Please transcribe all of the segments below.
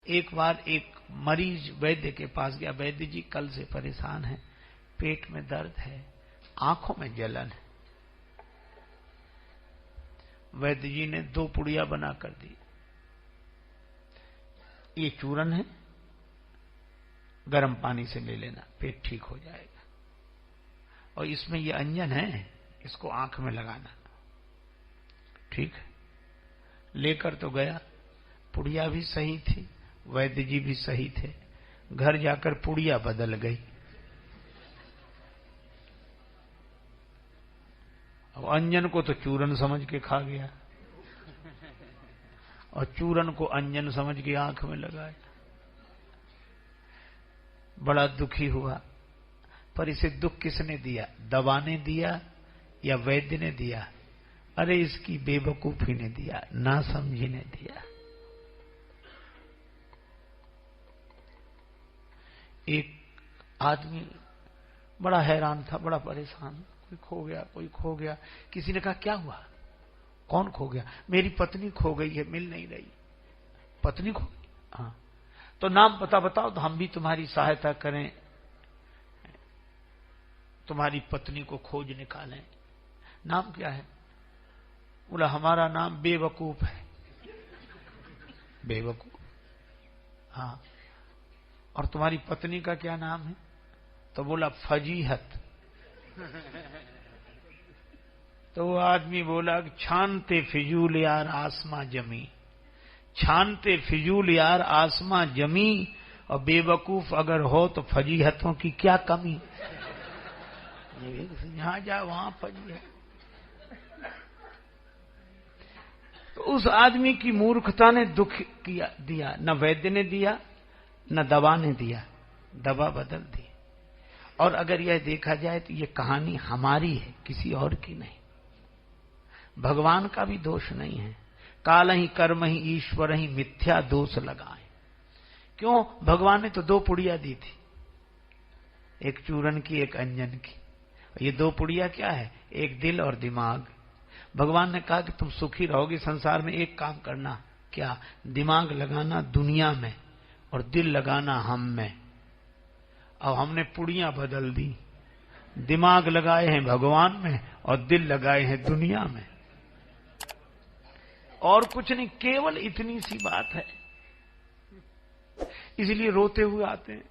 एक बार एक मरीज वैद्य के पास गया। वैद्य जी कल से परेशान है, पेट में दर्द है, आंखों में जलन है। वैद्य जी ने 2 पुड़िया बना कर दी। ये चूरन है, गर्म पानी से ले लेना, पेट ठीक हो जाएगा। और इसमें ये अंजन है, इसको आंख में लगाना। ठीक है, लेकर तो गया। पुड़िया भी सही थी, वैद्य जी भी सही थे। घर जाकर पुड़िया बदल गई। अब अंजन को तो चूरन समझ के खा गया और चूरन को अंजन समझ के आंख में लगाया। बड़ा दुखी हुआ। पर इसे दुख किसने दिया? दवा ने दिया या वैद्य ने दिया? अरे इसकी बेवकूफी ने दिया, ना समझी ने दिया। एक आदमी बड़ा हैरान था, बड़ा परेशान, कोई खो गया, कोई खो गया। किसी ने कहा क्या हुआ? कौन खो गया? मेरी पत्नी खो गई है, मिल नहीं रही। पत्नी खो गई? हाँ। तो नाम पता बताओ तो हम भी तुम्हारी सहायता करें, तुम्हारी पत्नी को खोज निकालें। नाम क्या है? बोला हमारा नाम बेवकूफ है। बेवकूफ? हाँ। और तुम्हारी पत्नी का क्या नाम है? तो बोला फजीहत। तो वो आदमी बोला छानते फिजूल यार आसमां जमी, छानते फिजूल यार आसमां जमी, और बेवकूफ अगर हो तो फजीहतों की क्या कमी। यहां जा वहां फजीहत। तो उस आदमी की मूर्खता ने दुख दिया। न वैद्य ने दिया, न दवा ने दिया, दवा बदल दी। और अगर यह देखा जाए तो यह कहानी हमारी है, किसी और की नहीं। भगवान का भी दोष नहीं है। काल ही कर्म ही ईश्वर ही मिथ्या दोष लगाए। क्यों? भगवान ने तो 2 पुड़िया दी थी, एक चूरन की, एक अंजन की। ये 2 पुड़िया क्या है? एक दिल और दिमाग। भगवान ने कहा कि तुम सुखी रहोगे संसार में, एक काम करना। क्या? दिमाग लगाना दुनिया में और दिल लगाना हम में। अब हमने पुड़ियां बदल दी, दिमाग लगाए हैं भगवान में और दिल लगाए हैं दुनिया में। और कुछ नहीं, केवल इतनी सी बात है। इसलिए रोते हुए आते हैं।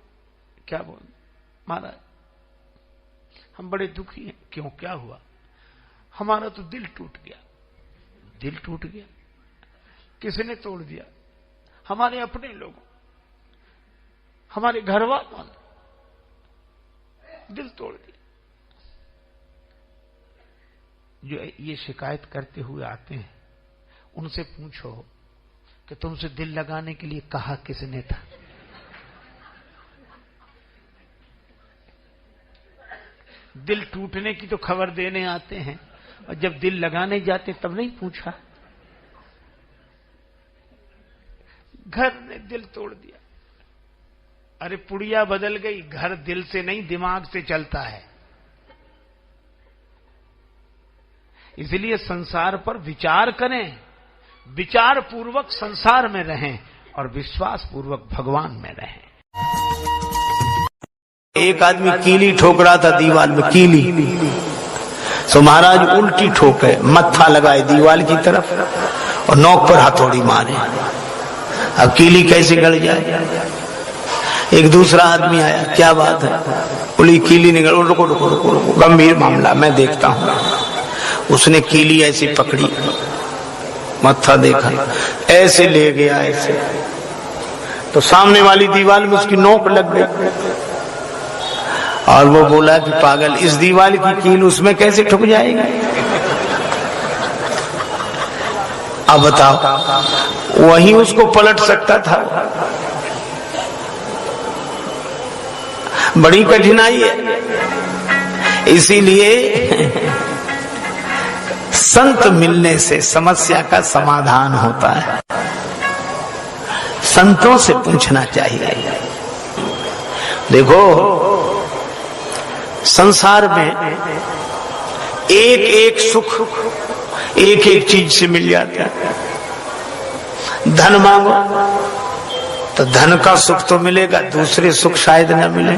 क्या बोल महाराज, हम बड़े दुखी हैं। क्यों, क्या हुआ? हमारा तो दिल टूट गया। दिल टूट गया? किसने तोड़ दिया? हमारे अपने लोगों, हमारे घर वालों ने दिल तोड़ दिया। जो ये शिकायत करते हुए आते हैं, उनसे पूछो कि तुमसे दिल लगाने के लिए कहा किसने था? दिल टूटने की तो खबर देने आते हैं, और जब दिल लगाने जाते तब नहीं पूछा। घर ने दिल तोड़ दिया। अरे पुड़िया बदल गई, घर दिल से नहीं दिमाग से चलता है। इसलिए संसार पर विचार करें, विचार पूर्वक संसार में रहें और विश्वास पूर्वक भगवान में रहें। एक आदमी कीली ठोक रहा था दीवार में, कीली। तो महाराज उल्टी ठोके, मत्था लगाए दीवार की तरफ और नोक पर हथौड़ी मारे। अब कीली कैसे गड़ जाए? एक दूसरा आदमी आया, क्या बात है? बोली कीली निकल। रुको रुको रुको रुको, गंभीर मामला, मैं देखता हूं। उसने कीली ऐसी पकड़ी, मत्था देखा, ऐसे ले गया ऐसे, तो सामने वाली दीवार में उसकी नोक लग गई। और वो बोला कि पागल, इस दीवार की कील उसमें कैसे ठुक जाएगी? अब बताओ, वही उसको पलट सकता था। बड़ी कठिनाई है। इसीलिए संत मिलने से समस्या का समाधान होता है। संतों से पूछना चाहिए। देखो, संसार में एक एक सुख एक एक चीज से मिल जाता है। धन मांगो तो धन का सुख तो मिलेगा, दूसरे सुख शायद न मिले।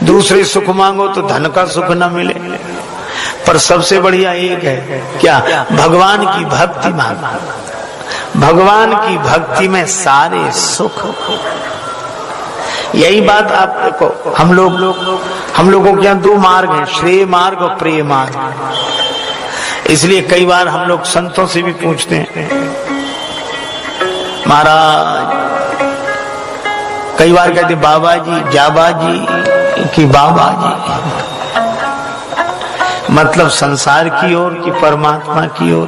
दूसरे सुख मांगो तो धन का सुख न मिले, पर सबसे बढ़िया एक है क्या? भगवान की भक्ति मांगो। भगवान की भक्ति में सारे सुख। यही बात आप देखो, हम लोगों के यहाँ दो मार्ग हैं, श्रेय मार्ग और प्रेय मार्ग। इसलिए कई बार हम लोग संतों से भी पूछते हैं, महाराज, कई बार कहते बाबा जी, जाबा जी कि बाबा जी, मतलब संसार की ओर कि परमात्मा की ओर।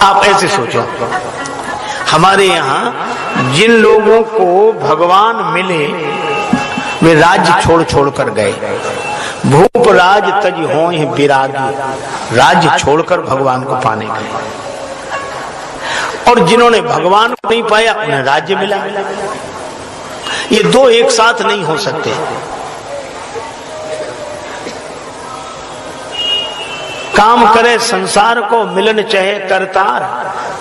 आप ऐसे सोचो, हमारे यहाँ जिन लोगों को भगवान मिले वे राज्य छोड़ छोड़ कर गए। भूप राज तज होय विरागी, राज्य छोड़कर भगवान को पाने गए। और जिन्होंने भगवान को नहीं पाया उन्हें राज्य मिला। ये दो एक साथ नहीं हो सकते। काम करे संसार को, मिलन चाहे करतार,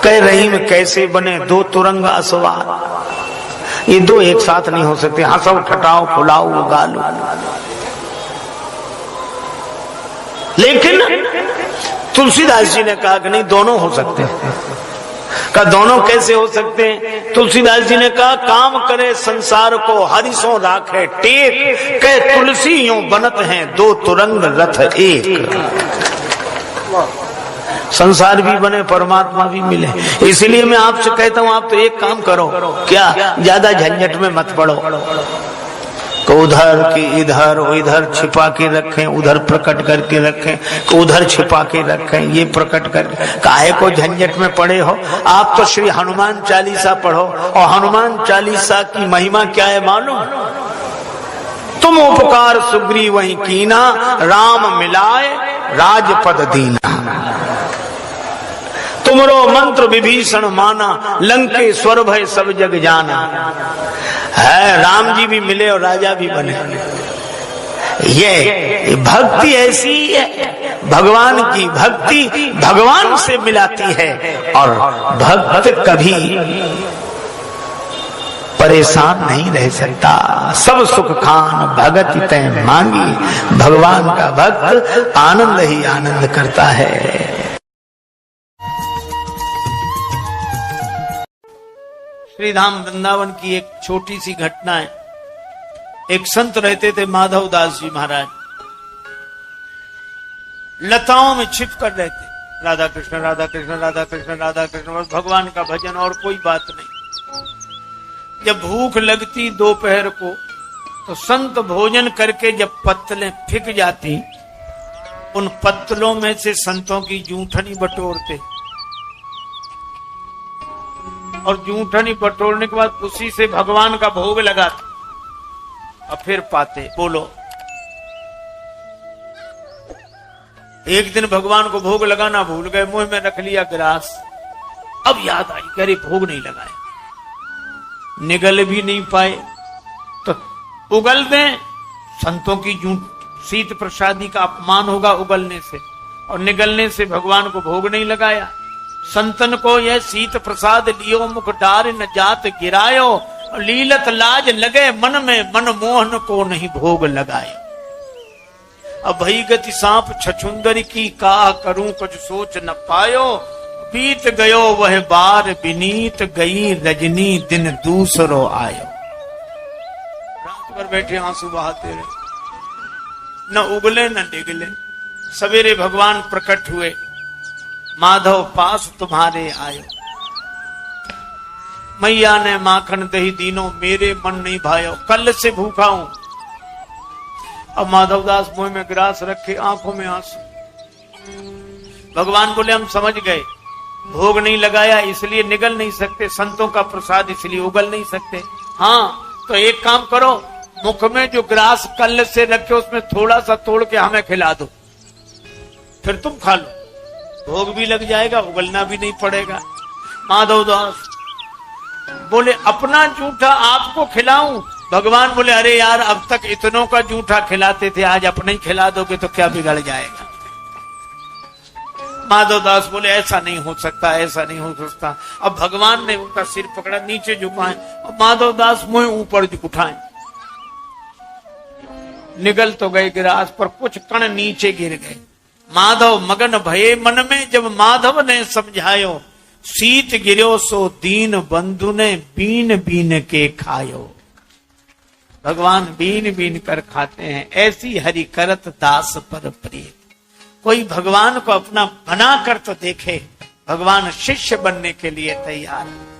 कह रही में कैसे बने दो तुरंग असवार। ये दो एक साथ नहीं हो सकते। हंसो ठटाओ फुलाओ गालो। लेकिन तुलसीदास जी ने कहा कि नहीं, दोनों हो सकते हैं। का दोनों कैसे हो सकते हैं? तुलसीदास जी ने कहा, काम करे संसार को हरिसों राखे टेक, कह तुलसी यूं बनत हैं दो तुरंग रथ एक। संसार भी बने, परमात्मा भी मिले। इसलिए मैं आपसे कहता हूं, आप तो एक काम करो, क्या ज्यादा झंझट में मत पड़ो। को उधर की इधर, इधर छिपा के रखें, उधर प्रकट करके रखें, उधर छिपा के रखें, ये प्रकट करके, काहे को झंझट में पड़े हो? आप तो श्री हनुमान चालीसा पढ़ो, और हनुमान चालीसा की महिमा क्या है मालूम? तुम उपकार सुग्रीव वहीं कीना, राम मिलाए राजपद दीना। तुमरो मंत्र विभीषण माना, लंकेश्वर भय सब जग जाना। है राम जी भी मिले और राजा भी बने। ये भक्ति ऐसी है, भगवान की भक्ति भगवान से मिलाती है। और भक्त कभी परेशान नहीं रह सकता। सब सुख खान भगत तय मांगी, भगवान का भक्त आनंद ही आनंद करता है। श्रीधाम वृंदावन की एक छोटी सी घटना है। एक संत रहते थे माधव दास जी महाराज, लताओं में छिप कर रहते, राधा कृष्ण राधा कृष्ण राधा कृष्ण राधा कृष्ण, और भगवान का भजन और कोई बात नहीं। जब भूख लगती दोपहर को तो संत भोजन करके जब पत्तलें फिक जाती, उन पत्तलों में से संतों की जूठनी बटोरते, और जूठनी बटोरने के बाद उसी से भगवान का भोग लगाते और फिर पाते। बोलो, एक दिन भगवान को भोग लगाना भूल गए, मुंह में रख लिया गिलास। अब याद आई, कह रही भोग नहीं लगाया, निगल भी नहीं पाए तो उगल दें। संतों की शीत प्रसादी का अपमान होगा उगलने से, और निगलने से भगवान को भोग नहीं लगाया। संतन को यह शीत प्रसाद लियो, मुख डार न जात गिरायो, लीलत लाज लगे मन में, मन मोहन को नहीं भोग लगाए। अब भई गति सांप छछुंदर की, का करूं कुछ सोच न पायो, बीत गयो वह बार बिनीत, गई रजनी दिन दूसरो आयो। रात भर बैठे आंसू बहाते रहे, न उगले न निगले। सवेरे भगवान प्रकट हुए, माधव पास तुम्हारे आयो, मैया ने माखन दही दीनो, मेरे मन नहीं भायो, कल से भूखा हूं। अब माधवदास मुंह में गिलास रखे, आंखों में आंसू। भगवान बोले, हम समझ गए, भोग नहीं लगाया इसलिए निगल नहीं सकते, संतों का प्रसाद इसलिए उगल नहीं सकते। हाँ, तो एक काम करो, मुख में जो गिलास कल से रखे उसमें थोड़ा सा तोड़ के हमें खिला दो, फिर तुम खा लो, भोग भी लग जाएगा, उगलना भी नहीं पड़ेगा। माधवदास बोले, अपना जूठा आपको खिलाऊं? भगवान बोले, अरे यार, अब तक इतनों का जूठा खिलाते थे, आज अपने ही खिला दोगे तो क्या बिगड़ जाएगा? माधवदास बोले ऐसा नहीं हो सकता, ऐसा नहीं हो सकता। अब भगवान ने उनका सिर पकड़ा, नीचे झुकाए और माधवदास मुंह ऊपर उठाए। निगल तो गए गिरास पर कुछ कण नीचे गिर गए। माधव मगन भये मन में, जब माधव ने समझायो, सीत गिरो सो दीन बंधु ने बीन बीन के खायो। भगवान बीन बीन कर खाते हैं, ऐसी हरि करत दास पर प्रिय। कोई भगवान को अपना बना कर तो देखे, भगवान शिष्य बनने के लिए तैयार है।